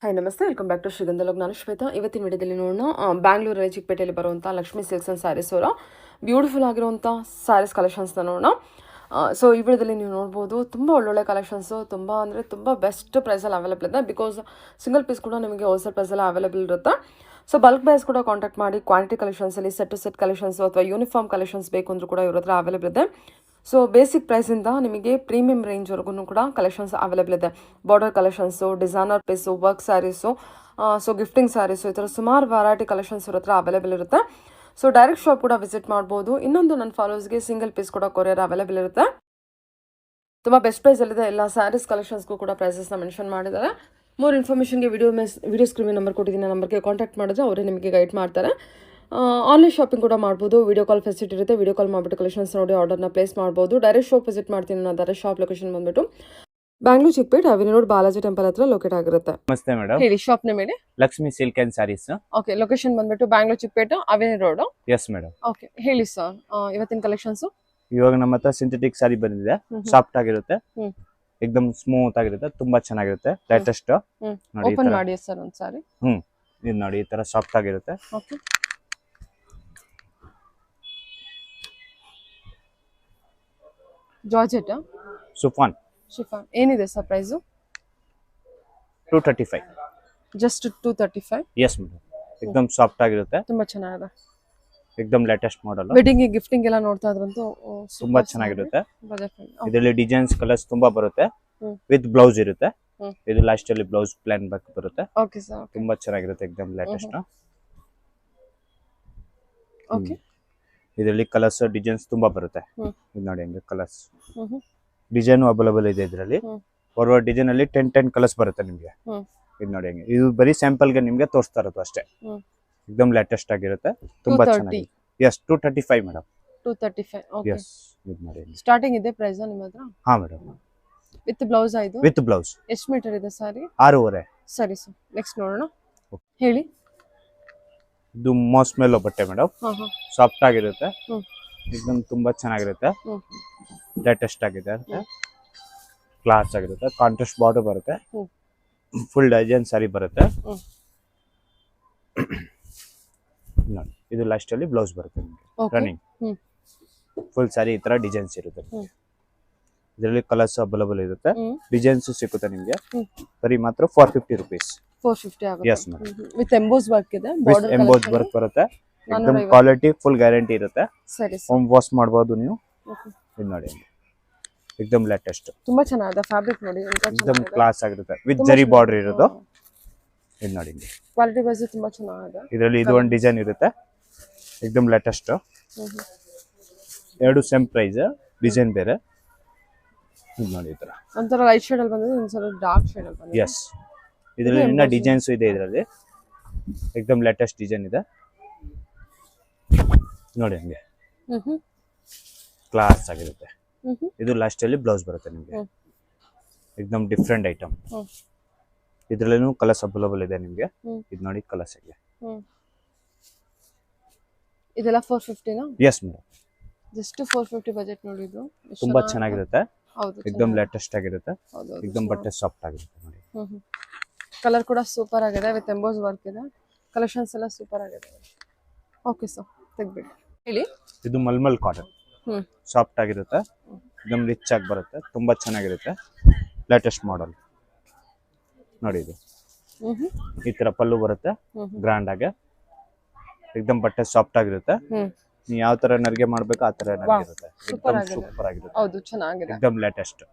Hi ನಮಸ್ತೆ, welcome back to ಶ್ರೀಗಂಧಲೋಕ್. ನಾನು ಶ್ವೇತಾ. ಇವತ್ತಿನ ವಿಡಿಯೋದಲ್ಲಿ ನೋಡೋಣ ಬ್ಯಾಂಗ್ಳೂರಲ್ಲಿ ಚಿಕ್ಕಪೇಟೆಯಲ್ಲಿ ಬರುವಂಥ ಲಕ್ಷ್ಮೀ ಸಿಲ್ಕ್ಸ್ ಆ್ಯಂಡ್ ಸ್ಯಾರೀಸ್ ಅವರ ಬ್ಯೂಟಿಫುಲ್ ಆಗಿರುವಂಥ ಸ್ಯಾರೀಸ್ ಕಲೆಕ್ಷನ್ಸ್ನ ನೋಡೋಣ. ಸೊ ಈ ವಿಡಿಯೋದಲ್ಲಿ ನೀವು ನೋಡ್ಬೋದು, ತುಂಬ ಒಳ್ಳೊಳ್ಳೆ ಕಲೆಕ್ಷನ್ಸು, ತುಂಬ ಅಂದರೆ ತುಂಬ ಬೆಸ್ಟ್ ಪ್ರೈಸಲ್ಲಿ ಅವೈಲೇಬಲ್ ಇದೆ. ಬಿಕಾಸ್ ಸಿಂಗಲ್ ಪೀಸ್ ಕೂಡ ನಿಮಗೆ ಹೋಲ್ಸೇಲ್ ಪ್ರೈಸಲ್ಲಿ ಅವೈಲೇಬಲ್ ಇರುತ್ತೆ. ಸೊ ಬಲ್ಕ್ ಪ್ರೈಸ್ ಕೂಡ ಕಾಂಟ್ಯಾಕ್ಟ್ ಮಾಡಿ ಕ್ವಾಂಟಿಟಿ ಕಲೆಕ್ಷನ್ಸಲ್ಲಿ ಸೆಟ್ ಟು ಸೆಟ್ ಕಲೆಕ್ಷನ್ಸು ಅಥವಾ ಯೂನಿಫಾರ್ಮ್ ಕಲೆಕ್ಷನ್ಸ್ ಬೇಕು ಅಂದರೂ ಕೂಡ ಇವ್ರ ಹತ್ರ ಅವೈಲೇಬಲ್ ಇದೆ. ಸೊ ಬೇಸಿಕ್ ಪ್ರೈಸಿಂದ ನಿಮಗೆ ಪ್ರೀಮಿಯಂ ರೇಂಜ್ವರೆಗೂ ಕೂಡ ಕಲೆಕ್ಷನ್ಸ್ ಅವೈಲೇಬಲ್ ಇದೆ. Border collections, designer piece, work sarees, so gifting sarees, ಈ ಥರ ಸುಮಾರು ವೆರೈಟಿ ಕಲೆಕ್ಷನ್ಸ್ ಇವ್ರ ಹತ್ರ ಅವೈಲೇಬಲ್ ಇರುತ್ತೆ. ಸೊ ಡೈರೆಕ್ಟ್ ಶಾಪ್ ಕೂಡ ವಿಸಿಟ್ ಮಾಡ್ಬೋದು. ಇನ್ನೊಂದು ನನ್ನ ಫಾಲೋವರ್ಸ್ಗೆ ಸಿಂಗಲ್ ಪೀಸ್ ಕೂಡ ಕೊರಿಯರ್ ಅವೈಲೇಬಲ್ ಇರುತ್ತೆ. ತುಂಬ ಬೆಸ್ಟ್ ಪ್ರೈಸಲ್ಲಿದೆ. ಎಲ್ಲ ಸ್ಯಾರೀಸ್ ಕಲೆಕ್ಷನ್ಸ್ಗೂ ಕೂಡ ಪ್ರೈಸಸ್ನ ಮೆನ್ಷನ್ ಮಾಡಿದ್ದಾರೆ. ಮೋರ್ ಇನ್ಫಾರ್ಮೇಷನ್ಗೆ ವಿಡಿಯೋ ಸ್ಕ್ರೀನ್ ನಂಬರ್ ಕೊಟ್ಟಿದ್ದೀನಿ, ನಂಬರ್ಗೆ ಕಾಂಟ್ಯಾಕ್ಟ್ ಮಾಡಿದ್ರೆ ಅವರೇ ನಿಮಗೆ ಗೈಡ್ ಮಾಡ್ತಾರೆ. ಆನ್ಲೈನ್ ಶಾಪಿಂಗ್ ಕೂಡ ಮಾಡ್ಬೋದು. ವಿಡಿಯೋ ಕಾಲ್ ಫೆಸಿಲಿಟಿ ಇರುತ್ತೆ. ವಿಡಿಯೋ ಕಾಲ್ ಮಾಡಿಬಿಟ್ಟು ಕಲೆಕ್ಷನ್ಸ್ ನೋಡಿ ಆರ್ಡರ್ನ ಪ್ಲೇಸ್ ಮಾಡ್ಬೋದು. ಡೈರೆಕ್ಟ್ ಶಾಪ್ ವಿಸಿಟ್ ಮಾಡ್ತೀನಿ ನಾನು. ಡೈರೆಕ್ಟ್ ಶಾಪ್ ಲೊಕೇಶನ್ ಬಂದ್ಬಿಟ್ಟು Bangalore Chikkapete avenue road, Balaji temple ಹತ್ರ ಲೊಕೇಟ್ ಆಗಿರುತ್ತೆ. ನಮಸ್ತೆ ಮೇಡಮ್, ಹೇಳಿ. ಶಾಪ್ ನೇಮ್ ಹೇಳಿ. Lakshmi silk and sarees. Okay, location ಬಂದ್ಬಿಟ್ಟು Bangalore Chikkapete avenue road. Yes madam. Okay, ಹೇಳಿ ಸರ್. ಇವತ್ತಿನ ಕಲೆಕ್ಷನ್ಸ್ ಇವಾಗ ನಮ್ಮ ಹತ್ರ ಸಿಂಥೆಟಿಕ್ ಸ್ಯಾರಿ ಬಂದಿದೆ. ಸಾಫ್ಟ್ ಆಗಿರುತ್ತೆ, ಎಕ್ದಮ್ ಸ್ಮೂತ್ ಆಗಿರುತ್ತೆ, ತುಂಬಾ ಚೆನ್ನಾಗಿರುತ್ತೆ. ಲೇಟೆಸ್ಟ್ ನೋಡಿ. ಓಪನ್ ಮಾಡಿ ಸರ್ ಒಂದು ಸಾರಿ. ಇದು ನೋಡಿ, ಈ ತರ ಸಾಫ್ಟ್ ಆಗಿರುತ್ತೆ. ಓಕೆ, ಜಾರ್ಜೆಟ್ ಸುಫಾನ್ ಶಿಫಾನ್ ಏನಿದೆ sir price? 235. Just 235. Yes madam, ಎಕ್ದಮ್ ಸಾಫ್ಟ್ ಆಗಿರುತ್ತೆ, ತುಂಬಾ ಚೆನ್ನಾಗಿದೆ. ಎಕ್ದಮ್ ಲೇಟೆಸ್ಟ್ ಮಾಡೆಲ್. ವೆಡ್ಡಿಂಗ್ ಗಿಫ್ಟಿಂಗ್ ಎಲ್ಲ ನೋಡ್ತಾ ಇದ್ರಂತೂ ತುಂಬಾ ಚೆನ್ನಾಗಿರುತ್ತೆ. ಇದರಲ್ಲಿ ಡಿಸೈನ್ಸ್ ಕಲರ್ಸ್ ತುಂಬಾ ಬರುತ್ತೆ. ವಿತ್ ಬ್ಲೌಸ್ ಇರುತ್ತೆ. ಇದು ಲಾಸ್ಟ್ ಅಲ್ಲಿ ಬ್ಲೌಸ್ ಪ್ಲಾನ್ ಬ್ಯಾಕ್ ಬರುತ್ತೆ. Okay sir. ತುಂಬಾ ಚೆನ್ನಾಗಿರುತ್ತೆ, ಎಕ್ದಮ್ ಲೇಟೆಸ್ಟ್. ಓಕೆ, ಇದರಲ್ಲಿ ಕಲರ್ಸ್ ಡಿಸೈನ್ಸ್ ತುಂಬಾ ಬರುತ್ತೆ. ಇದು ನೋಡಿ, ಹಂಗೆ ಕಲರ್ಸ್ ಡಿಸೈನ್ ಅವೈಲೇಬಲ್ ಇದೆ. ಇದರಲ್ಲಿ ಫಾರ್ವರ್ಡ್ ಡಿಸೈನ್ ಅಲ್ಲಿ 10 ಕಲರ್ಸ್ ಬರುತ್ತೆ ನಿಮ್ಗೆ. ಇದು ನೋಡಿ, ಹಂಗೆ ಇದು ಬರೀ ಸ್ಯಾಂಪಲ್ ಗೆ ನಿಮ್ಗೆ ತೋರಿಸ್ತಾ ಇರೋದು ಅಷ್ಟೇ. ಎಕ್ದಮ್ ಲೇಟೆಸ್ಟ್ ಆಗಿರುತ್ತೆ, ತುಂಬಾ ಚೆನ್ನಾಗಿದೆ. Yes, 235 madam. 235. Okay, yes. ಇದು ನೋಡಿ, ಸ್ಟಾರ್ಟಿಂಗ್ ಇದೆ ಪ್ರೈಸ್ ನಿಮ್ಮ ಹತ್ರ? ಹಾ ಮೇಡಮ್. ವಿತ್ ಬ್ಲೌಸ್ ಇದು? With blouse. ಎಷ್ಟು ಮೀಟರ್ ಇದೆ ಸಾರಿ? 6.5. ಸರಿ ಸರ್, ನೆಕ್ಸ್ಟ್ ನೋಡೋಣ. ಹೇಳಿ. ಇದು ಮೋಸ್ ಮೇಲೋ ಬಟ್ಟೆ ಮೇಡಮ್. ಸಾಫ್ಟ್ ಆಗಿರುತ್ತೆ, ಎಕ್ದಮ್ ತುಂಬಾ ಚೆನ್ನಾಗಿರುತ್ತೆ, ಲೇಟೆಸ್ಟ್ ಆಗಿದೆ, ಕ್ಲಾಸ್ ಆಗಿರುತ್ತೆ. ಕಾಂಟ್ರಾಸ್ಟ್ ಬಾರ್ಡರ್ ಬರುತ್ತೆ, ಫುಲ್ ಡಿಸೈನ್ ಸಾರಿ ಬರುತ್ತೆ. ನೋಡಿ, ಇದು ಲಾಸ್ಟ್ ಅಲ್ಲಿ ಬ್ಲೌಸ್ ಬರುತ್ತೆ ನಿಮಗೆ ರನ್ನಿಂಗ್. ಫುಲ್ ಸಾರಿ ಈ ತರ ಡಿಸೈನ್ಸ್ ಇರುತ್ತೆ. ಇದರಲ್ಲಿ ಕಲರ್ಸ್ ಅವೈಲೇಬಲ್ ಇರುತ್ತೆ, ಡಿಸೈನ್ಸ್ ಸಿಗುತ್ತೆ ನಿಮಗೆ. ಬರೀ ಮಾತ್ರ 450 rupees. 450 ಆಗುತ್ತೆ. Yes madam. With emboss work ಇದೆ, ಬಾರ್ಡರ್ ಎಂಬೋಸ್ ವರ್ಕ್ ಬರುತ್ತೆ. ಎಕ್ದಮ್ ಕ್ವಾಲಿಟಿ ಫುಲ್ ಗ್ಯಾರಂಟಿ ಇರುತ್ತೆ. ಸರಿ ಸರ್. ಹೋಮ್ ವಾಶ್ ಮಾಡಬಹುದು ನೀವು. ಇದು ನೋಡಿ, ಎಕ್ದಮ್ ಲೇಟೆಸ್ಟ್, ತುಂಬಾ ಚೆನ್ನಾಗಿದೆ. ಫ್ಯಾಬ್ರಿಕ್ ನೋಡಿ, ಎಕ್ದಮ್ ಕ್ಲಾಸ್ ಆಗಿರುತ್ತೆ. ವಿತ್ ಜರಿ ಬಾರ್ಡರ್ ಇರೋದು. ಇದು ನೋಡಿ, ಕ್ವಾಲಿಟಿ ವೈಸ್ ತುಂಬಾ ಚೆನ್ನಾಗಿದೆ. ಇದರಲ್ಲಿ ಇದು ಒಂದು ಡಿಸೈನ್ ಇರುತ್ತೆ, ಎಕ್ದಮ್ ಲೇಟೆಸ್ಟ್. ಎರಡು ಸೇಮ್ ಪ್ರೈಸ್, ಡಿಸೈನ್ ಬೇರೆ. ಇದು ನೋಡಿ, ಈ ತರ ಒಂಥರ ಲೈಟ್ ಶೇಡ್ ಅಲ್ಲಿ ಬಂದಿದೆ, ಒಂದ್ಸಲ ಡಾರ್ಕ್ ಶೇಡ್ ಅಲ್ಲಿ ಬಂದಿದೆ. ಎಸ್. ಇದರಲ್ಲಿ ಇನ್ನ ಡಿಸೈನ್ಸ್ ಇದೆ. ಇದರಲ್ಲಿ ಎಕ್ದಮ್ ಲೇಟೆಸ್ಟ್ ಡಿಸೈನ್ ಇದೆ ನೋಡಿ, ಹಂಗೆ ಕ್ಲಾಸ್ ಆಗಿರುತ್ತೆ. ಇದು ಲಾಸ್ಟ್ ಅಲ್ಲಿ ಬ್ಲೌಸ್ ಬರುತ್ತೆ ನಿಮಗೆ. ಎಕ್ದಮ್ ಡಿಫ್ರೆಂಟ್ ಐಟಮ್. ಇದರಲ್ಲೂ ಕಲರ್ಸ್ ಅವೈಲೇಬಲ್ ಇದೆ ನಿಮಗೆ. ಇದು ನೋಡಿ, ಕಲರ್ಸ್ ಇದೆ. ಇದೆಲ್ಲ 450 ನಾ? Yes madam. ಜಸ್ಟ್ 450 ಬಜೆಟ್ ನೋಡಿದ್ರು. ತುಂಬಾ ಚೆನ್ನಾಗಿರುತ್ತೆ. ಹೌದು, ಎಕ್ದಮ್ ಲೇಟೆಸ್ಟ್ ಆಗಿರುತ್ತೆ. ಎಕ್ದಮ್ ಬಟ್ಟೆ ಸಾಫ್ಟ್ ಆಗಿರುತ್ತೆ ನೋಡಿ. ಕಲರ್ ಕೂಡ ಸೂಪರ್ ಆಗಿದೆ, ವಿತ್ ಎಂಬೋಸ್ ವರ್ಕ್ ಇದೆ. ಕಲೆಕ್ಷನ್ಸ್ ಎಲ್ಲ ಸೂಪರ್ ಆಗಿದೆ. ಓಕೆ ಸರ್, ತೆಗ್ಬಿಡಿ. ಹೇಳಿ. ಇದು ಮಲ್ಮಲ್ ಕಾಟನ್, ಸಾಫ್ಟ್ ಆಗಿರುತ್ತೆ, ಎಕ್ದಮ್ ರಿಚ್ ಆಗಿ ಬರುತ್ತೆ, ತುಂಬಾ ಚೆನ್ನಾಗಿರುತ್ತೆ. ಲೇಟೆಸ್ಟ್ ಮಾಡೆಲ್ ನೋಡಿ. ಇದು ಈ ತರ ಪಲ್ಲು ಬರುತ್ತೆ, ಗ್ರ್ಯಾಂಡ್ ಆಗಿ, ಎಕ್ದಮ್ ಬಟ್ಟೆ ಸಾಫ್ಟ್ ಆಗಿರುತ್ತೆ. ನೀವು ಯಾವ ತರ ನರಿಗೆ ಮಾಡ್ಬೇಕು ಆ ತರ ನರಿಗೆ ಇರುತ್ತೆ. ಸೂಪರ್ ಆಗಿರುತ್ತೆ. ಹೌದು, ಚೆನ್ನಾಗಿದೆ. ಎಕ್ದಮ್ ಲೇಟೆಸ್ಟ್.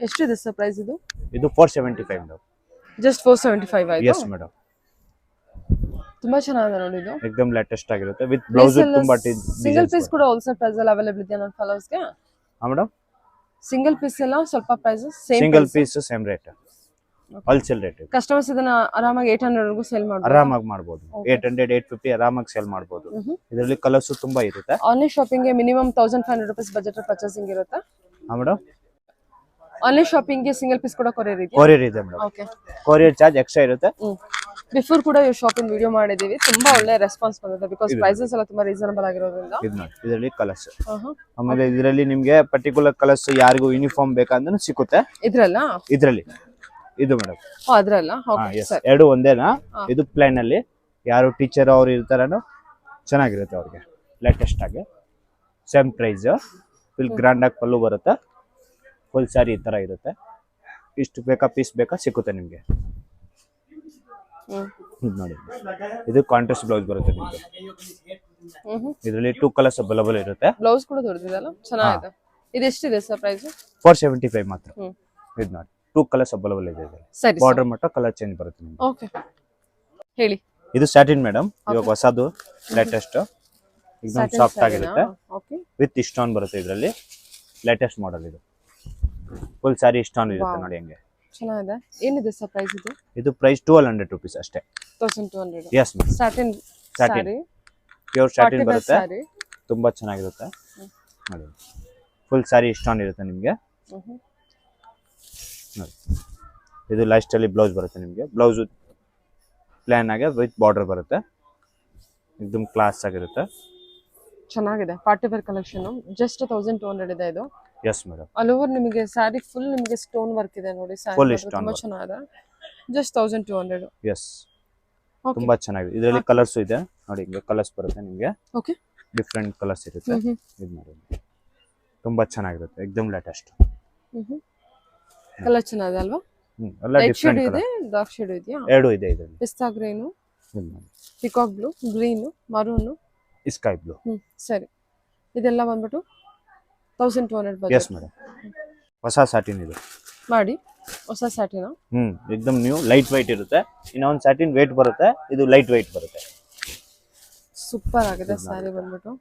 ಎಷ್ಟಿದೆ ಸರ್ ಪ್ರೈಸ್ ಇದು? ಇದು 475 ಮೇಡಮ್. ಜಸ್ಟ್ 475 ಆಯ್ತು? S madam. ತುಂಬಾ ಚೆನ್ನಾಗಿದೆ ನೋಡಿ. ಇದು ಎಕ್ದಮ್ ಲೇಟೆಸ್ಟ್ ಆಗಿರುತ್ತೆ, ವಿತ್ ಬ್ಲೌಸ್ ತುಂಬಾ ಸಿಂಗಲ್ ಪೀಸ್ ಕೂಡ ಹೋಲ್ಸೇಲ್ ಪ್ರೈಸ್ ಅಲ್ಲಿ ಅವೈಲೇಬಲ್ ಇದೆ ನನ್ನ ಫಾಲೋವರ್ಸ್ ಗೆ. ಹಾ ಮೇಡಮ್. ಸಿಂಗಲ್ ಪೀಸ್ ಎಲ್ಲ ಸ್ವಲ್ಪ price same. Single piece same rate, wholesale rate. Customers ಇದನ್ನ ಆರಾಮಾಗಿ 800 ವರೆಗೂ ಸೇಲ್ ಮಾಡಬಹುದು. ಆರಾಮಾಗಿ ಮಾಡಬಹುದು. 800 850 ಆರಾಮಾಗಿ ಸೇಲ್ ಮಾಡಬಹುದು. ಇದರಲ್ಲಿ ಕಲರ್ಸ್ ತುಂಬಾ ಇರುತ್ತೆ. ಆನ್ಲೈನ್ ಶಾಪಿಂಗ್ ಗೆ ಮಿನಿಮಮ್ 1500 ರೂಪೀಸ್ ಬಜೆಟ್ ಪರ್ಚೇಸಿಂಗ್ ಇರುತ್ತೆ. ಹಾ ಮೇಡಮ್. ಆನ್ಲೈನ್ ಶಾಪಿಂಗ್ ಗೆ ಸಿಂಗಲ್ ಪೀಸ್ ಕೂಡ ಕೊರಿಯರ್ ಇದೆ. ಕೊರಿಯರ್ ಇದೆ madam. Okay, courier charge extra ಇರುತ್ತೆ. ಬಿಫೋರ್ ಕೂಡ ಈ ಶಾಪಿಂಗ್ ವಿಡಿಯೋ ಮಾಡಿದೀವಿ, ತುಂಬಾ ಒಳ್ಳೆ ರೆಸ್ಪಾನ್ಸ್ ಬಂದಿದೆ. ಬಿಕಾಸ್ ಪ್ರೈಸಸ್ ಎಲ್ಲ ತುಂಬಾ ರೀಸನಬಲ್ ಆಗಿರೋದ್ರಿಂದ. ಇದು ನೋಡಿ, ಇದರಲ್ಲಿ ಕಲರ್ಸ್. ಆಮೇಲೆ ಇದರಲ್ಲಿ ನಿಮಗೆ ಪರ್ಟಿಕ್ಯುಲರ್ ಕಲರ್ಸ್ ಯಾರಿಗೂ ಯೂನಿಫಾರ್ಮ್ ಬೇಕಂದ್ರೂ ಸಿಗುತ್ತೆ ಇದ್ರಲ್ಲ. ಇದರಲ್ಲಿ ಇದು ಮೇಡಮ್. ಅದ್ರಲ್ಲ ಎಸ್, ಎರಡು ಒಂದೇನಾ. ಇದು ಪ್ಲೇನ್ ಅಲ್ಲಿ ಯಾರು ಟೀಚರ್ ಅವ್ರು ಇರ್ತಾರನೋ ಚೆನ್ನಾಗಿರುತ್ತೆ ಅವ್ರಿಗೆ. ಲೇಟೆಸ್ಟ್ ಆಗಿ ಸೇಮ್ ಪ್ರೈಸ್. ಫುಲ್ ಗ್ರ್ಯಾಂಡ್ ಆಗಿ ಪಲ್ಲು ಬರುತ್ತೆ. ಫುಲ್ ಸ್ಯಾರಿ ಈ ತರ ಇರುತ್ತೆ. ಇಷ್ಟು ಬೇಕಾ ಪೀಸ್ ಬೇಕಾ ಸಿಕ್ಕುತ್ತೆ ನಿಮ್ಗೆ. ನೋಡಿ, ಇದು ಕಾಂಟ್ರಾಸ್ಟ್ ಬ್ಲೌಸ್ ಬರುತ್ತೆ ನಿಮ್ಗೆ. ಇದರಲ್ಲಿ 2 ಕಲರ್ಸ್ ಅವೈಲೇಬಲ್ ಇರುತ್ತೆ. ಬ್ಲೌಸ್ ಕೂಡ ದೊಡ್ಡದಿದೆಲ್ಲ, ಚೆನ್ನಾಗಿದೆ. ಇದು ಎಷ್ಟಿದೆ ಸರ್ ಪ್ರೈಸ್? 475 ಮಾತ್ರ. ಇದು ನೋಡಿ, 2 ಕಲರ್ಸ್ ಅವೈಲೇಬಲ್ ಇದೆ. ಸರಿ, ಬಾರ್ಡರ್ ಮಟ್ಟ ಕಲರ್ ಚೇಂಜ್ ಬರುತ್ತೆ ನಿಮ್ಗೆ. ಓಕೆ, ಹೇಳಿ. ಇದು ಸ್ಯಾಟಿನ್ ಮೇಡಮ್, ಇವಾಗ ಹೊಸದು ಲೇಟೆಸ್ಟ್. एकदम ಸಾಫ್ಟ್ ಆಗಿರುತ್ತೆ. ಓಕೆ, ವಿತ್ ಇಸ್ಟಾನ್ ಬರುತ್ತೆ ಇದರಲ್ಲಿ. ಲೇಟೆಸ್ಟ್ ಮಾಡೆಲ್ ಇದು. ಫುಲ್ ಸ್ಯಾರಿ ಇಸ್ಟಾನ್ ಇರುತ್ತೆ ನೋಡಿ ಹಂಗೆ. ಚೆನ್ನಾಗಿದೆ. ಏನಿದೆ ಸರ್ ಪ್ರೈಸ್ ಇದು? ಇದು ಪ್ರೈಸ್ 1200 ರೂಪೀಸ್ ಅಷ್ಟೇ. 1200. Yes ma'am. Satin satin pure satin ಬರುತ್ತೆ. ತುಂಬಾ ಚೆನ್ನಾಗಿರುತ್ತೆ ನೋಡಿ. ಫುಲ್ ಸ್ಯಾರಿ ಇಸ್ಟಾನ್ ಇರುತ್ತೆ ನಿಮಗೆ ನೋಡಿ. ಇದು ಲೈಫ್ ಸ್ಟೈಲ್ ಬ್ಲೌಸ್ ಬರುತ್ತೆ ನಿಮಗೆ. ಬ್ಲೌಸ್ ಪ್ಲಾನ್ ಆಗಿ ವಿತ್ ಬಾರ್ಡರ್ ಬರುತ್ತೆ. एकदम ಕ್ಲಾಸ್ ಆಗಿರುತ್ತೆ. ಚೆನ್ನಾಗಿದೆ. Party wear collection. ಜಸ್ಟ್ 1200 ಇದೆ ಇದು. Yes madam. ಆಲ್ ಓವರ್ ನಿಮಗೆ ಸ್ಯಾರಿ ಫುಲ್ ನಿಮಗೆ ಸ್ಟೋನ್ ವರ್ಕ್ ಇದೆ ನೋಡಿ. ಸ್ಯಾರಿ ತುಂಬಾ ಚೆನ್ನಾಗಿದೆ. ಜಸ್ಟ್ 1200. ಎಸ್, ತುಂಬಾ ಚೆನ್ನಾಗಿದೆ. ಇದರಲ್ಲಿ ಕಲರ್ಸ್ ಇದೆ ನೋಡಿ. ಹಿಂಗೆ ಕಲರ್ಸ್ ಬರುತ್ತೆ ನಿಮಗೆ. ಓಕೆ, ಡಿಫರೆಂಟ್ ಕಲರ್ಸ್ ಇರುತ್ತೆ. ಇದು ನೋಡಿ, ತುಂಬಾ ಚೆನ್ನಾಗಿರುತ್ತೆ. एकदम ಲೇಟೆಸ್ಟ್. ಕಲರ್ ಚೆನ್ನಾಗಿದೆ ಅಲ್ವಾ? ಎಲ್ಲ ಡಿಫರೆಂಟ್ ಇದೆ. ಡಾರ್ಕ್ ಶೇಡ್ ಇದೆಯಾ? ಎರಡು ಇದೆ ಇದರಲ್ಲಿ. ಪಿಸ್ತಾ green, peacock blue, green, maroon, sky blue. ಸರಿ, ಇದೆಲ್ಲ ಬಂದ್ಬಿಟ್ಟು 1200 ಬಜೆಟ್. Yes madam. ಹೊಸ ಸ್ಯಾಟಿನ್ ಇದು ಮಾಡಿ. ಹೊಸ ಸ್ಯಾಟಿನ एकदम ನ್ಯೂ ಲೈಟ್ ವೈಟ್ ಇರುತ್ತೆ. ಇನ್ನೊಂದು ಸ್ಯಾಟಿನ್ ವೇಟ್ ಬರುತ್ತೆ, ಇದು ಲೈಟ್ ವೈಟ್ ಬರುತ್ತೆ. ಸೂಪರ್ ಆಗಿದೆ ಸ್ಯಾರಿ ಬಂದ್ಬಿಟ್ಟು.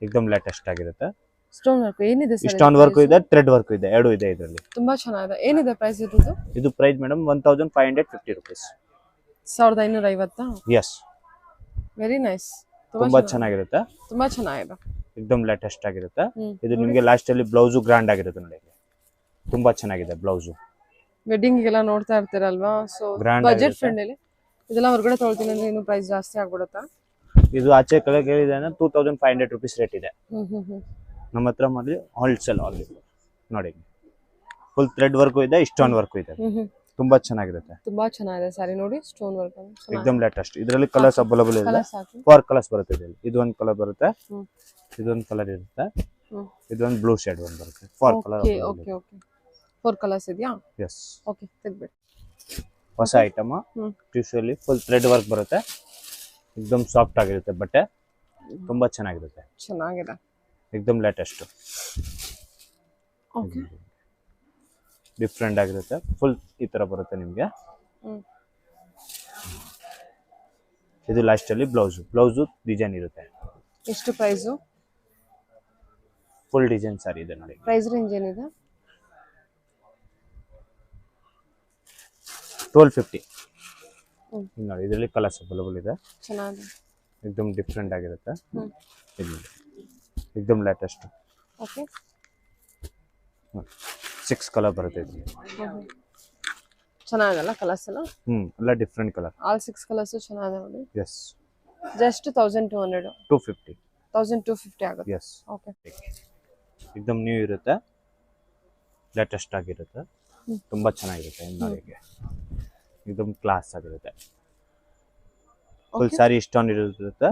एकदम ಲೇಟೆಸ್ಟ್ ಆಗಿರುತ್ತೆ. ಸ್ಟೋನ್ ವರ್ಕ್ ಏನಿದೆ ಸರ್? ಸ್ಟೋನ್ ವರ್ಕ್ ಇದೆ, ಥ್ರೆಡ್ ವರ್ಕ್ ಇದೆ, ಎರಡು ಇದೆ ಇದರಲ್ಲಿ. ತುಂಬಾ ಚೆನ್ನಾಗಿದೆ. ಏನಿದೆ ಪ್ರೈಸ್ ಇರೋದು? ಇದು price madam 1550 rupees. 1550. Yes, very nice. ತುಂಬಾ ಚೆನ್ನಾಗಿರುತ್ತೆ. ತುಂಬಾ ಚೆನ್ನಾಗಿದೆ. एकदम ಲೇಟೆಸ್ಟ್ ಆಗಿರುತ್ತೆ. ಇದು ನಿಮಗೆ ಲಾಸ್ಟ್ ಅಲ್ಲಿ ಬ್ಲೌಸ್ ಗ್ರ್ಯಾಂಡ್ ಆಗಿರುತ್ತೆ ನೋಡಿ. ತುಂಬಾ ಚೆನ್ನಾಗಿದೆ ಬ್ಲೌಸ್. ವೆಡ್ಡಿಂಗ್ ಗೆಲ್ಲ ನೋಡ್ತಾ ಇರ್ತೀರಲ್ವಾ, ಸೊ ಬಜೆಟ್ ಫ್ರೆಂಡ್ಲಿ. ಇದೆಲ್ಲ ಹೊರಗಡೆ ತೊಗೊಳ್ತೀನಿ ಅಂದ್ರೆ ಇನ್ನು ಪ್ರೈಸ್ ಜಾಸ್ತಿ ಆಗ್ಬಿಡುತ್ತಾ? ಇದು ಆಚೆ ಕೆಳಗೆ ಹೇಳಿದ್ರೆ 2500 ರೂಪೀಸ್ ರೇಟ್ ಇದೆ. ನಮ್ಮ ಹತ್ರ ಮಾಡಿ ಹೋಲ್ಸೇಲ್ ಆಲ್ ನೋಡಿ. ಫುಲ್ ಥ್ರೆಡ್ ವರ್ಕ್ ಇದೆ, ಸ್ಟೋನ್ ವರ್ಕ್ ಇದೆ. ತುಂಬಾ ಚೆನ್ನಾಗಿರುತ್ತೆ. ತುಂಬಾ ಚೆನ್ನಾಗಿದೆ ಸ್ಯಾರಿ ನೋಡಿ. ಸ್ಟೋನ್ ವರ್ಕ್ एकदम ಲೇಟೆಸ್ಟ್. ಇದರಲ್ಲಿ ಕಲರ್ಸ್ ಅವೈಲೇಬಲ್ ಇದೆ. 4 ಕಲರ್ಸ್ ಬರುತ್ತೆ ಇದರಲ್ಲಿ. ಇದು ಒಂದು ಕಲರ್ ಬರುತ್ತೆ, ಇದೊಂದು ಕಲರ್ ಇರುತ್ತೆ, ಇದೊಂದು ಬ್ಲೂ ಶೇಡ್ ಒಂದು ಬರುತ್ತೆ. 4 ಕಲರ್. ಓಕೆ ಓಕೆ, 4 ಕಲರ್ಸ್ ಇದೆಯಾ? ಎಸ್. ಓಕೆ, ತೆಗ್ಬಿಡಿ. ಹೊಸ ಐಟಮ್. ಟಿಶ್ಯೂಲಿ ಫುಲ್ ಥ್ರೆಡ್ ವರ್ಕ್ ಬರುತ್ತೆ. एकदम ಸಾಫ್ಟ್ ಆಗಿರುತ್ತೆ ಬಟ್ಟೆ. ತುಂಬಾ ಚೆನ್ನಾಗಿರುತ್ತೆ. ಚೆನ್ನಾಗಿದೆ. एकदम ಲೇಟೆಸ್ಟ್. ಓಕೆ, ಡಿಫ್ರೆಂಟ್ ಆಗಿರುತ್ತೆ. ಫುಲ್ ಈ ತರ ಬರುತ್ತೆ ನಿಮಗೆ. ಇದು ಲಾಸ್ಟ್ ಅಲ್ಲಿ ಬ್ಲೌಸ್ ಡಿಸೈನ್ ಇರುತ್ತೆ. ಎಷ್ಟು ಪ್ರೈಸ್? ಫುಲ್ ಡಿಸೈನ್ ಸಾರಿ ಇದೆ ನೋಡಿ. ಪ್ರೈಸ್ ರೇಂಜ್ ಏನಿದೆ? 1250 ನೋಡಿ. ಇದರಲ್ಲಿ ಕಲರ್ಸ್ ಅವೈಲೇಬಲ್ ಇದೆ. ಚೆನ್ನಾಗಿದೆ. एकदम ಡಿಫ್ರೆಂಟ್ ಆಗಿರುತ್ತೆ. ಇದು एकदम ಲೇಟೆಸ್ಟ್. ಓಕೆ, 6 ಕಲರ್ ಬರುತ್ತೆ ಇದು. ಚೆನ್ನಾಗಿದೆಲ್ಲ ಕಲರ್ಸ್ ಎಲ್ಲ? ಎಲ್ಲ ಡಿಫ್ರೆಂಟ್ ಕಲರ್. ಆಲ್ 6 ಕಲರ್ಸ್ ಚೆನ್ನಾಗಿದೆ ನೋಡಿ. ಎಸ್. ಜಸ್ಟ್ 1200. 250. 1250 ಆಗುತ್ತೆ. ಎಸ್. ಓಕೆ, एकदम ನ್ಯೂ ಇರುತ್ತೆ, ಲೇಟೆಸ್ಟ್ ಆಗಿರುತ್ತೆ. ತುಂಬಾ ಚೆನ್ನಾಗಿರುತ್ತೆ. ನೋಡಿಗೆ एकदम ಕ್ಲಾಸ್ ಆಗಿರುತ್ತೆ. ಫುಲ್ ಸ್ಯಾರಿ ಸ್ಟೋನ್ ಇರುತ್ತೆ.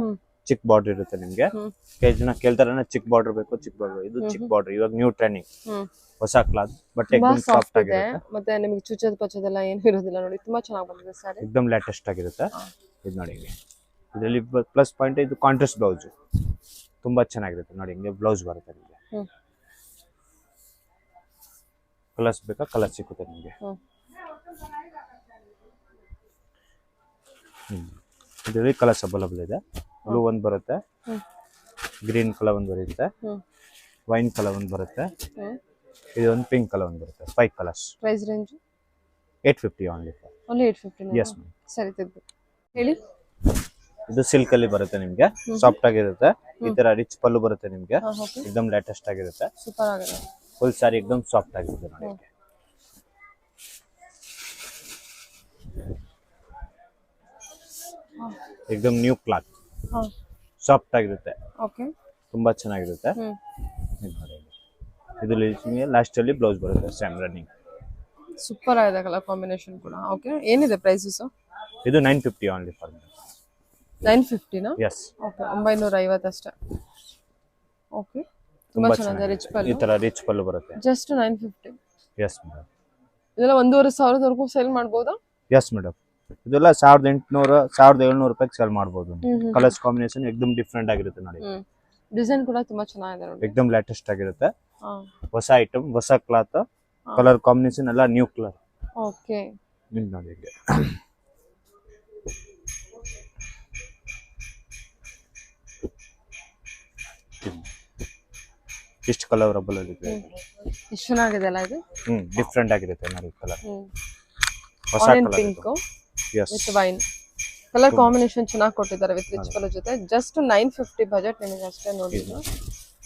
ಚಿಕ್ ಬಾರ್ಡರ್ ಇರುತ್ತೆ ನಿಮಗೆ. ಕೆಲವು ಜನ ಕೇಳ್ತಾರೆ ಚಿಕ್ ಬಾರ್ಡರ್ ಬೇಕು, ಚಿಕ್ ಬಾರ್ಡರ್. ಇದು ಚಿಕ್ ಬಾರ್ಡರ್ ಇವಾಗ ನ್ಯೂ ಟ್ರೆಂಡಿಂಗ್. ಹೊಸ ಕ್ಲಾತ್ ಬಟ್ಟೆ एकदम ಸಾಫ್ಟ್ ಆಗಿರುತ್ತೆ. ಮತ್ತೆ ನಿಮಗೆ ಚುಚ್ಚದ ಪಚ್ಚದೆಲ್ಲ ಏನು ಇರೋದಿಲ್ಲ ನೋಡಿ. ತುಂಬಾ ಚೆನ್ನಾಗಿ ಬಂದಿದೆ ಸ್ಯಾರಿ. एकदम ಲೇಟೆಸ್ಟ್ ಆಗಿರುತ್ತೆ. ಇದು ನೋಡಿ, ಇದರಲ್ಲಿ ಪ್ಲಸ್ ಪಾಯಿಂಟ್ ಇದು ಕಾಂಟ್ರಾಸ್ಟ್ ಬ್ಲೌಸ್. ತುಂಬಾ ಚೆನ್ನಾಗಿರುತ್ತೆ ನೋಡಿ. ಹಿಂಗೆ ಬ್ಲೌಸ್ ಬರುತ್ತೆ ನಿಮಗೆ. ಕಲರ್ಸ್ ಬೇಕಾ ಕಲರ್ ಸಿಗುತ್ತೆ ನಿಮಗೆ. ಇದರಲ್ಲಿ ಕಲರ್ಸ್ ಅವೈಲೇಬಲ್ ಇದೆ. ಬ್ಲೂ ಒಂದು ಬರುತ್ತೆ, ಗ್ರೀನ್ ಕಲರ್ ಒಂದು ಬರುತ್ತೆ, ವೈನ್ ಕಲರ್ ಒಂದು ಬರುತ್ತೆ, ಇದು ಒಂದು ಪಿಂಕ್ ಕಲರ್ ಒಂದು ಬರುತ್ತೆ. 5 colours. Price range 850 only. 850. Yes ma'am. ಸರಿ, ತೆಗ್ದು ಹೇಳಿ. ಇದು ಸಿಲ್ಕ್ ಅಲ್ಲಿ ಬರುತ್ತೆ ನಿಮಗೆ. ಸಾಫ್ಟ್ ಆಗಿರುತ್ತೆ. ಈ ತರ ರಿಚ್ ಪಲ್ಲು ಬರುತ್ತೆ ನಿಮಗೆ. एकदम ಲೇಟೆಸ್ಟ್ ಆಗಿರುತ್ತೆ. ಸೂಪರ್ ಆಗಿದೆ. ಫುಲ್ ಸಾರಿ एकदम ಸಾಫ್ಟ್ ಆಗಿರುತ್ತೆ ನೋಡಿ. एकदम ನ್ಯೂ ಕ್ಲಾತ್. ಸಾಫ್ಟ್ ಆಗಿರುತ್ತೆ. ಓಕೆ, ತುಂಬಾ ಚೆನ್ನಾಗಿರುತ್ತೆ. ಇದು ಲಾಸ್ಟ್ ಅಲ್ಲಿ ಬ್ಲೌಸ್ ಬರುತ್ತೆ ಸೇಮ್ ರನ್ನಿಂಗ್. ಸೂಪರ್ ಆಗಿದೆ ಕಲರ್ ಕಾಂಬಿನೇಷನ್ ಕೂಡ. ಓಕೆ, ಏನಿದೆ ಪ್ರೈಸಸ್? ಇದು 950 ಓನ್ಲಿ ಫಾರ್ 950ನಾ? ಎಸ್. ಓಕೆ, 950 ಅಷ್ಟೇ. ಓಕೆ, ತುಂಬಾ ಚೆನ್ನಾಗಿದೆ. ರಿಚ್ ಈ ಪಲ್ಲು, ತರ ರಿಚ್ ಪಲ್ಲು ಬರುತ್ತೆ. ಜಸ್ಟ್ 950. Yes madam. ಇದೆಲ್ಲ 1,500 ಸೇಲ್ ಮಾಡ್ಬೋದಾ? ಎಸ್ ಮೇಡಮ್, ಇದೆಲ್ಲ 1800 1700 ರೂಪಾಯಿಗೆ ಸೇಲ್ ಮಾಡ್ಬೋದು. ಕಲರ್ಸ್ ಕಾಂಬಿನೇಷನ್ ಎಕ್ದಮ್ ಡಿಫ್ರೆಂಟ್ ಆಗಿರುತ್ತೆ ನೋಡಿ. ಡಿಸೈನ್ ಕೂಡ ತುಂಬಾ ಚೆನ್ನಾಗಿದೆ ನೋಡಿ. ಎಕ್ದಮ್ ಲೇಟೆಸ್ಟ್ ಆಗಿರುತ್ತೆ. ಹೊಸ ಐಟಮ್, ಹೊಸ ಕ್ಲಾತ್, ಕಲರ್ ಕಾಂಬಿನೇಷನ್ ಎಲ್ಲ ನ್ಯೂ ಕಲರ್. ಓಕೆ, ನೋಡಿ ಇಲ್ಲಿ ಇಷ್ಟು ಕಲರ್ ರಬ್ಬಲ್ ಇದೆ. ಎಷ್ಟು ಚೆನ್ನಾಗಿದೆ ಅಲ್ಲ ಇದು. ಡಿಫ್ರೆಂಟ್ ಆಗಿರುತ್ತೆ ನೋಡಿ ಕಲರ್. ಹೊಸ orange colour. Pink yes. With wine colour combination ಚೆನ್ನಾಗಿ ಕೊಟ್ಟಿದ್ದಾರೆ ವಿತ್ ರಿಚ್ ಕಲರ್ ಜೊತೆ. ಜಸ್ಟ್ 950 ಬಜೆಟ್ ನಿಮಗೆ ಅಷ್ಟೇ. ನೋಡಿದ್ರು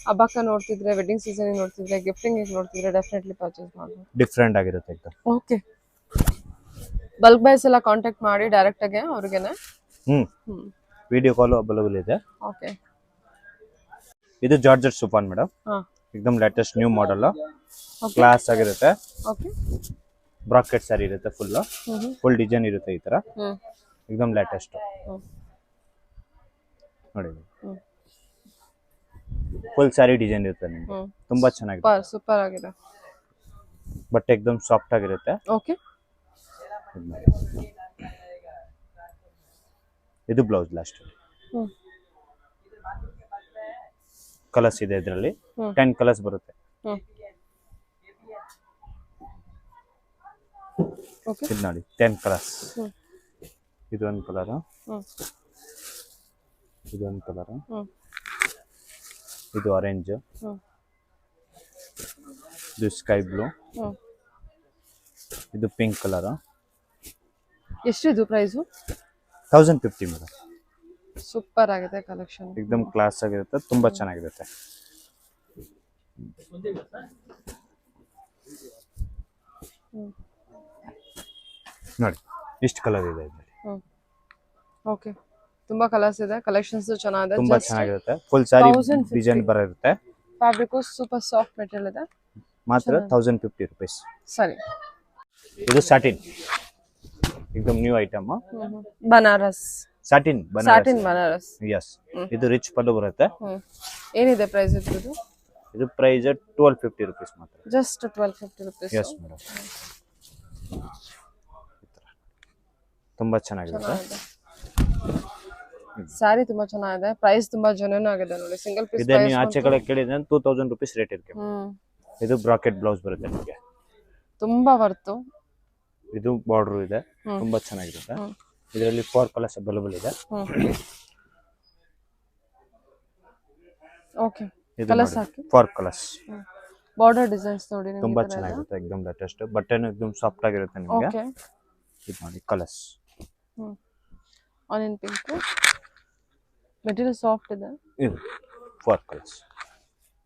ಹಬ್ಬಕ್ಕೆ ನೋಡ್ತಿದ್ರೆ, ವೆಡ್ಡಿಂಗ್ ಸೀಸನ್ ನೋಡ್ತಿದ್ರೆ, ಗಿಫ್ಟಿಂಗ್ ನೋಡ್ತಿದ್ರೆ ಡೆಫಿನೆಟ್ಲಿ ಪರ್ಚೇಸ್ ಮಾಡ್ಬೋದು. ಡಿಫ್ರೆಂಟ್ ಆಗಿರುತ್ತೆ ಎಕ್ದಮ್. ಓಕೆ, ಬಲ್ಕ್ ಬೈಸ್ ಎಲ್ಲ ಕಾಂಟ್ಯಾಕ್ಟ್ ಮಾಡಿ ಡೈರೆಕ್ಟ್ ಆಗಿ ಅವ್ರಿಗೆನೆ. ವಿಡಿಯೋ ಕಾಲ್ ಅವೈಲೇಬಲ್ ಇದೆ. ಓಕೆ, ಇದು ಜಾರ್ಜೆಟ್ ಸುಪಾನ್ ಮೇಡಮ್. ಎಕ್ದಮ್ ಲೇಟೆಸ್ಟ್ ನ್ಯೂ ಮಾಡೆಲ್, ಕ್ಲಾಸ್ ಆಗಿರುತ್ತೆ. ಓಕೆ, ಬ್ರಾಕೆಟ್ ಸ್ಯಾರಿ ಇರುತ್ತೆ. ಫುಲ್ ಡಿಸೈನ್ ಇರುತ್ತೆ ಈ ತರ. ಎಕ್ದಮ್ ಲೇಟೆಸ್ಟ್ ನೋಡಿ. ಫುಲ್ ಸ್ಯಾರಿ ಡಿಸೈನ್ ಇರುತ್ತೆ ನಿಮಗೆ. ತುಂಬಾ ಚೆನ್ನಾಗಿದೆ. ಸೂಪರ್ ಆಗಿದೆ. ಬಟ್ಟೆ ಎಕ್ದಮ್ ಸಾಫ್ಟ್ ಆಗಿರುತ್ತೆ. ಓಕೆ, ಇದು ಬ್ಲೌಸ್ ಲಾಸ್ಟ್. ಕಲರ್ಸ್ ಇದೆ ಇದರಲ್ಲಿ. 10 ಕಲರ್ಸ್ ಬರುತ್ತೆ. ಇದು ನೋಡಿ 10 ಕಲರ್ಸ್. ಇದೊಂದು ಕಲರ್, ಇದೊಂದು ಕಲರ್, ಇದು ಆರೆಂಜ್, ಇದು ಸ್ಕೈ ಬ್ಲೂ, ಇದು ಪಿಂಕ್ ಕಲರ್. ಎಷ್ಟಿದು ಪ್ರೈಸು? 1050 ಮೇಡಮ್. ಸೂಪರ್ ಆಗಿದೆ ಕಲೆಕ್ಷನ್. ಎಕ್ದಮ್ ಕ್ಲಾಸ್ ಆಗಿರುತ್ತೆ. ತುಂಬಾ ಚೆನ್ನಾಗಿರುತ್ತೆ ನೋಡಿ. ಇಷ್ಟು ಕಲರ್ ಇದೆ ಇದರಲ್ಲಿ. ಓಕೆ, ತುಂಬಾ ಕಲರ್ಸ್ ಇದೆ. ಕಲೆಕ್ಷನ್ಸ್ ಚೆನ್ನಾಗಿದೆ. ತುಂಬಾ ಚೆನ್ನಾಗಿರುತ್ತೆ. ಫುಲ್ ಸ್ಯಾರಿ ಡಿಸೈನ್ ಬರುತ್ತೆ. ಫ್ಯಾಬ್ರಿಕ್ ಸೂಪರ್ ಸಾಫ್ಟ್ ಮೆಟೀರಿಯಲ್ ಇದೆ. ಮಾತ್ರ 1050 ರೂಪೀಸ್. ಸರಿ, ಇದು ಸಾಟಿನ್, ಎಕ್ದಮ್ new item. Banaras satin Banaras. Yes. ಇದು ರಿಚ್ ಪಲ್ಲು ಬರುತ್ತೆ. ಏನಿದೆ ಪ್ರೈಸ್ ಇದ್ರದ್ದು? ಇದು ಪ್ರೈಸ್ 1250 ರೂಪೀಸ್ ಮಾತ್ರ. Just 1250 rupees. Yes madam. ತುಂಬಾ ಚೆನ್ನಾಗಿರುತ್ತೆ. ಸ್ಯಾರಿ ತುಂಬಾ ಚೆನ್ನಾಗಿದೆ. ಪ್ರೈಸ್ ತುಂಬಾ ಜೆನ್ಯೂನ್ ಆಗಿದೆ ನೋಡಿ. ಸಿಂಗಲ್ ಪೀಸ್ ಇದೆ. ನೀವು ಆಚೆ ಕಡೆ ಕೇಳಿದ್ರೆ 2000 ರೂಪೀಸ್ ರೇಟ್ ಇರುತ್ತೆ. ಇದು ಬ್ರಾಕೆಟ್ ಬ್ಲೌಸ್ ಬರುತ್ತೆ ನಿಮಗೆ. ತುಂಬಾ ವರ್ತು. ಇದು ಬಾರ್ಡರ್ ಇದೆ. ತುಂಬಾ ಚೆನ್ನಾಗಿರುತ್ತೆ. ಇದರಲ್ಲಿ 4 ಕಲರ್ಸ್ ಅವೈಲೇಬಲ್ ಇದೆ. ಓಕೆ, ಕಲರ್ಸ್ ಹಾಕಿ. 4 ಕಲರ್ಸ್. ಬಾರ್ಡರ್ ಡಿಸೈನ್ಸ್ ನೋಡಿ ನಿಮಗೆ ತುಂಬಾ ಚೆನ್ನಾಗಿರುತ್ತೆ. ಎಕ್ದಮ್ ಲೇಟೆಸ್ಟ್. ಬಟ್ಟೆನೂ ಎಕ್ದಮ್ ಸಾಫ್ಟ್ ಆಗಿರುತ್ತೆ ನಿಮಗೆ. ಓಕೆ, ಇದು ನೋಡಿ colours. Onion pink material soft ಇದೆ. ಇದು 4 ಕಲರ್ಸ್.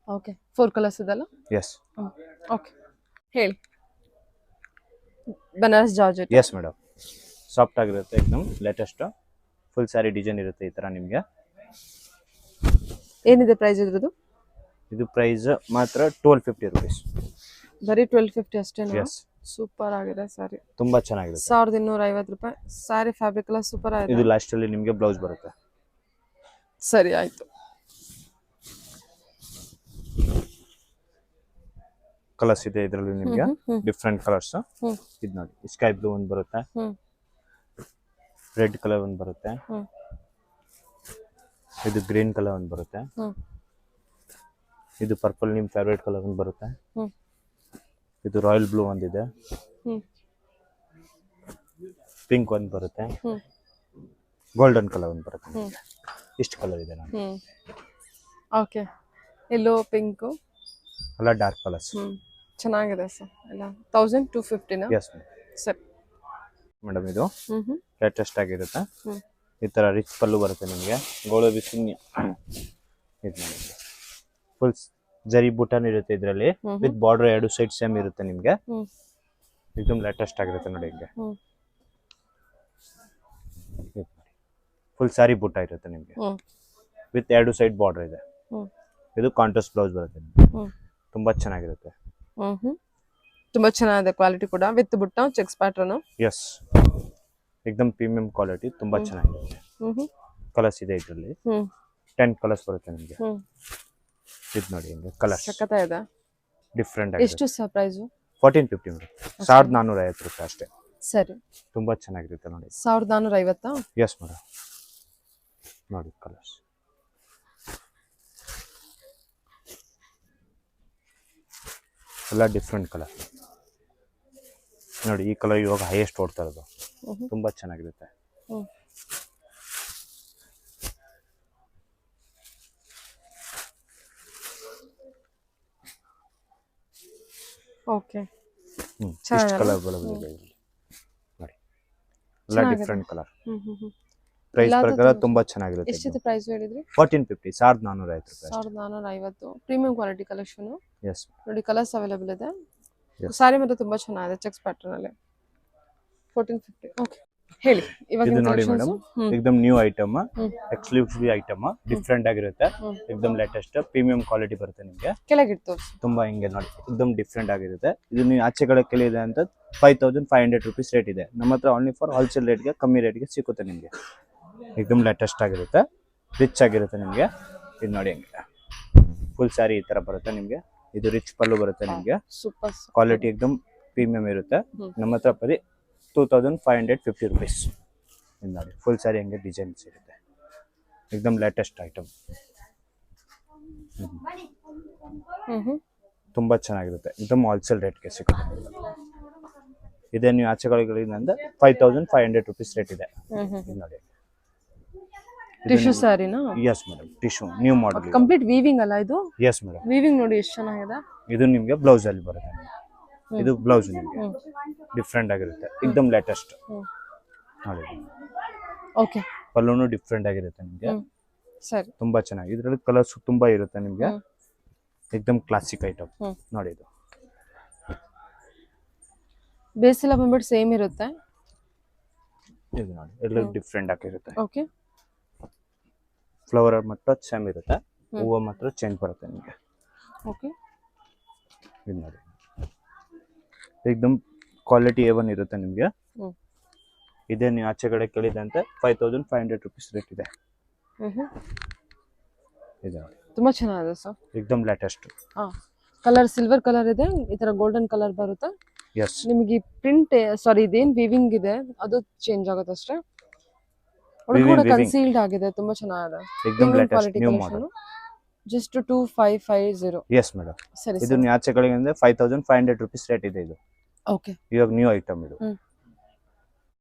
ಓಕೆ, 4 ಕಲರ್ಸ್ ಇದೆಲ್ಲ. ಎಸ್. ಓಕೆ, ಹೇಳಿ. Banaras georgette. Yes madam. Soft ಆಗಿರುತ್ತೆ. ಎಕ್ದಮ್ ಲೇಟೆಸ್ಟ್. ಫುಲ್ ಸ್ಯಾರಿ ಡಿಸೈನ್ ಇರುತ್ತೆ ಈ ತರ ನಿಮಗೆ. ಏನಿದೆ ಪ್ರೈಸ್ ಇದ್ರದ್ದು? ಇದು ಪ್ರೈಸ್ ಮಾತ್ರ 1250 ರೂಪೀಸ್. ಬರೀ 1250 ಅಷ್ಟೇ. ಎಸ್. ಸೂಪರ್ ಆಗಿದೆ ಸ್ಯಾರಿ. ತುಂಬಾ ಚೆನ್ನಾಗಿರುತ್ತೆ. 1250 ರೂಪಾಯಿ ಸ್ಯಾರಿ. ಫ್ಯಾಬ್ರಿಕ್ ಎಲ್ಲ ಸೂಪರ್ ಆಗಿದೆ. ಇದು ಲಾಸ್ಟ್ ಅಲ್ಲಿ ನಿಮಗೆ ಬ್ಲೌಸ್ ಬರುತ್ತೆ. ಸರಿ, ಆಯ್ತು. ಕಲರ್ಸ್ ಇದೆ ಇದರಲ್ಲಿ ನಿಮಗೆ. Different colours. ಇದು ನೋಡಿ ಸ್ಕೈ ಬ್ಲೂ ಒಂದು ಬರುತ್ತೆ. ರೆಡ್ ಕಲರ್ ಒಂದು ಬರುತ್ತೆ. ಇದು ಗ್ರೀನ್ ಕಲರ್ ಒಂದು ಬರುತ್ತೆ. ಇದು ಪರ್ಪಲ್ ನಿಮ್ ಫೇವರೇಟ್ ಕಲರ್ ಒಂದು ಬರುತ್ತೆ. ಇದು ರಾಯಲ್ ಬ್ಲೂ ಒಂದಿದೆ. ಪಿಂಕ್ ಒಂದು ಬರುತ್ತೆ. ಗೋಲ್ಡನ್ ಕಲರ್ ಒಂದು ಬರುತ್ತೆ. ಇಷ್ಟು ಕಲರ್ ಇದೆ ನೋಡಿ. ಓಕೆ, ಎಲ್ಲೋ ಪಿಂಕ್ ಎಲ್ಲ ಡಾರ್ಕ್ ಕಲರ್ಸ್. ಚೆನ್ನಾಗಿದೆ ಸರ್. ಎಲ್ಲ 1250 ಎಸ್ ಸರ್ ಮೇಡಮ್. ಇದು ಲೇಟೆಸ್ಟ್ ಆಗಿರುತ್ತೆ. ಈ ತರ ರಿಚ್ ಪಲ್ಲು ಬರುತ್ತೆ ನಿಮಗೆ. ಗೋಳು ಬಿಸಿನ್ಯ. ಇದು ನೋಡಿ ಫುಲ್ ಜರಿ ಬುಟನ್ ಇರುತ್ತೆ ಇದರಲ್ಲಿ. ವಿತ್ ಬಾರ್ಡರ್ 2 ಸೈಡ್ ಸೇಮ್ ಇರುತ್ತೆ ನಿಮಗೆ. एकदम ಲೇಟೆಸ್ಟ್ ಆಗಿರುತ್ತೆ ನೋಡಿ ಹಿಂಗೆ. ಫುಲ್ ಸಾರಿ ಬುಟ್ಟ ಇರುತ್ತೆ ನಿಮಗೆ. ವಿತ್ 2 ಸೈಡ್ ಬಾರ್ಡರ್ ಇದೆ. ಇದು ಕಾಂಟ್ರಾಸ್ಟ್ ಬ್ಲೌಸ್ ಬರುತ್ತೆ. ತುಂಬಾ ಚೆನ್ನಾಗಿರುತ್ತೆ. ತುಂಬಾ ಚೆನ್ನಾಗಿದೆ ಕ್ವಾಲಿಟಿ ಕೂಡ with butta checks pattern. Yes, ಎಕ್ದಮ್ ಪ್ರೀಮಿಯಂ ಕ್ವಾಲಿಟಿ, ತುಂಬಾ ಚೆನ್ನಾಗಿರುತ್ತೆ. ಕಲರ್ಸ್ ಇದೆ ಇದರಲ್ಲಿ, 10 ಕಲರ್ಸ್ ಬರುತ್ತೆ ನಿಮಗೆ. ಇದು ನೋಡಿ ಹಿಂಗೆ ಕಲರ್ಸ್ ಸಕ್ಕತ್ತಾಗಿದೆ. ಡಿಫ್ರೆಂಟ್ ಆಗಿದೆ. ಎಷ್ಟು ಸರ್ ಪ್ರೈಸ್? 1450 ಬರುತ್ತೆ, 1450 ರೂಪಾಯಿ ಅಷ್ಟೇ. ಸರಿ, ತುಂಬಾ ಚೆನ್ನಾಗಿರುತ್ತೆ ನೋಡಿ. 1450. ಎಸ್ ಮೇಡಮ್, ನೋಡಿ ಕಲರ್ಸ್ ಎಲ್ಲ ಡಿಫ್ರೆಂಟ್ ಕಲರ್ ನೋಡಿ. ಈ ಕಲರ್ ಇವಾಗ ಹೈಯೆಸ್ಟ್ ಓಡ್ತಾ ಇರೋದು, ತುಂಬಾ ಚೆನ್ನಾಗಿರುತ್ತೆ. ಓಕೆ, ಇಷ್ಟು ಕಲರ್ ಅವೈಲೇಬಲ್ ಇದೆ ಇಲ್ಲಿ ನೋಡಿ. ಎಲ್ಲ ಡಿಫ್ರೆಂಟ್ ಕಲರ್. ಪ್ರೈಸ್ ಪ್ರಕಾರ ತುಂಬಾ ಚೆನ್ನಾಗಿರುತ್ತೆ. ಎಷ್ಟಿದೆ ಪ್ರೈಸ್ ಹೇಳಿದ್ರಿ? 1450, 1450 ರೂಪಾಯಿ. 1450 ಪ್ರೀಮಿಯಂ ಕ್ವಾಲಿಟಿ ಕಲೆಕ್ಷನ್. ಎಸ್ ನೋಡಿ ಕಲರ್ಸ್ ಅವೈಲೇಬಲ್ ಇದೆ. ಸಾರಿ ಮಾತ್ರ ತುಂಬಾ ಚೆನ್ನಾಗಿದೆ ಚೆಕ್ಸ್ ಪ್ಯಾಟರ್ನ್ ಅಲ್ಲಿ. 1450. ಓಕೆ, ಹೇಳಿ ಇವಾಗ ಇದು ನೋಡಿ ಮೇಡಮ್, एकदम new item, exclusive item, different ಆಗಿರುತ್ತೆ. एकदम ಲೇಟೆಸ್ಟ್ ಪ್ರೀಮಿಯಂ ಕ್ವಾಲಿಟಿ ಬರುತ್ತೆ ನಿಮಗೆ. ಕೆಳಗಿಟ್ಟು ತುಂಬಾ ಹಿಂಗೆ ನೋಡಿ, एकदम ಡಿಫ್ರೆಂಟ್ ಆಗಿರುತ್ತೆ. ಇದು ನೀವು ಆಚೆ ಕಡೆ ಇದೆ ಅಂತ 5500 ರೂಪೀಸ್ ರೇಟ್ ಇದೆ. ನಮ್ಮ ಹತ್ರ ಓನ್ಲಿ ಫಾರ್ ಹೋಲ್ಸೇಲ್ ರೇಟ್ಗೆ, ಕಮ್ಮಿ ರೇಟ್ಗೆ ಸಿಗುತ್ತೆ ನಿಮಗೆ. एकदम ಲೇಟೆಸ್ಟ್ ಆಗಿರುತ್ತೆ, ರಿಚ್ ಆಗಿರುತ್ತೆ ನಿಮಗೆ. ಇದು ನೋಡಿ ಹಿಂಗೆ ಫುಲ್ ಸ್ಯಾರಿ ಈ ತರ ಬರುತ್ತೆ ನಿಮಗೆ. ಇದು ರಿಚ್ ಪಲ್ಲು ಬರುತ್ತೆ ನಿಮಗೆ. ಸೂಪರ್ ಕ್ವಾಲಿಟಿ एकदम ಪ್ರೀಮಿಯಂ ಇರುತ್ತೆ. ನಮ್ಮ ಹತ್ರ ಬರೀ 2550 ರೂಪೀಸ್. ಇದು ನೋಡಿ ಫುಲ್ ಸ್ಯಾರಿ ಹಂಗೆ ಡಿಸೈನ್ಸ್ ಇರುತ್ತೆ. एकदम ಲೇಟೆಸ್ಟ್ ಐಟಮ್, ತುಂಬಾ ಚೆನ್ನಾಗಿರುತ್ತೆ. एकदम ಹೋಲ್ಸೇಲ್ ರೇಟ್ಗೆ ಸಿಗುತ್ತೆ. ಇದೇ ನೀವು ಆಚೆ ಕಡೆಗಳಿಂದ 5500 ರೂಪೀಸ್ ರೇಟ್ ಇದೆ. ಇದು ನೋಡಿ ಟಿಶ್ಯೂ ಸ್ಯಾರಿನಾ? Yes madam, tissue new model. Complete weaving ಅಲ್ಲ ಇದು? ಎಸ್ ಮೇಡಮ್, ವೀವಿಂಗ್ ನೋಡಿ ಎಷ್ಟು ಚೆನ್ನಾಗಿದೆ. ಇದು ನಿಮಗೆ ಬ್ಲೌಸ್ ಅಲ್ಲಿ ಬರುತ್ತೆ. ಇದು ಬ್ಲೌಸ್ ನಿಮಗೆ ಡಿಫ್ರೆಂಟ್ ಆಗಿರುತ್ತೆ. एकदम ಲೇಟೆಸ್ಟ್ ನೋಡಿ. ಓಕೆ, ಪಲ್ಲುನು ಡಿಫ್ರೆಂಟ್ ಆಗಿರುತ್ತೆ ನಿಮಗೆ. ಸರಿ, ತುಂಬಾ ಚೆನ್ನಾಗಿ. ಇದರಲ್ಲಿ ಕಲರ್ಸ್ ತುಂಬಾ ಇರುತ್ತೆ ನಿಮಗೆ. एकदम ಕ್ಲಾಸಿಕ್ ಐಟಮ್ ನೋಡಿ. ಇದು ಬೇಸ್ ಎಲ್ಲ ಬಂದ್ಬಿಟ್ಟು ಸೇಮ್ ಇರುತ್ತೆ. ಇದು ನೋಡಿ ಎಲ್ಲ ಡಿಫ್ರೆಂಟ್ ಆಗಿರುತ್ತೆ. ಓಕೆ, ಫ್ಲವರ್ ಮಾತ್ರ ಸೇಮ್ ಇರುತ್ತೆ, ಹೂವು ಮಾತ್ರ ಚೇಂಜ್ ಬರುತ್ತೆ ನಿಮಗೆ. ಓಕೆ, ಇದು ನೋಡಿ एकदम ಕ್ವಾಲಿಟಿ A1 ಇರುತ್ತೆ ನಿಮಗೆ. ಇದೇ ನೀವು ಆಚೆ ಕಡೆ ಕೇಳಿದಂತೆ 5500 ರೂಪೀಸ್ ರೇಟ್ ಇದೆ. ಇದು ನೋಡಿ ತುಂಬಾ ಚೆನ್ನಾಗಿದೆ ಸರ್. एकदम ಲೇಟೆಸ್ಟ್. ಕಲರ್ ಸಿಲ್ವರ್ ಕಲರ್ ಇದೆ, ಈ ತರ ಗೋಲ್ಡನ್ ಕಲರ್ ಬರುತ್ತೆ. ಎಸ್, ನಿಮಗೆ ಪ್ರಿಂಟ್ ಸಾರಿ ಇದೇನ್ ವೀವಿಂಗ್ ಇದೆ ಅದು ಚೇಂಜ್ ಆಗುತ್ತೆ ಅಷ್ಟೇ. ಕೂಡ ಕನ್ಸೀಲ್ಡ್ ಆಗಿದೆ, ತುಂಬಾ ಚೆನ್ನಾಗಿದೆ. एकदम latest new model. Just 2550. Yes madam, ಸರಿ, ಇದು ನೀವು ಆಚೆ ಕಡೆ 5500 ರೂಪೀಸ್ ರೇಟ್ ಇದೆ. ಇದು ಓಕೆ, ಇವಾಗ ನ್ಯೂ ಐಟಮ್ ಇದು.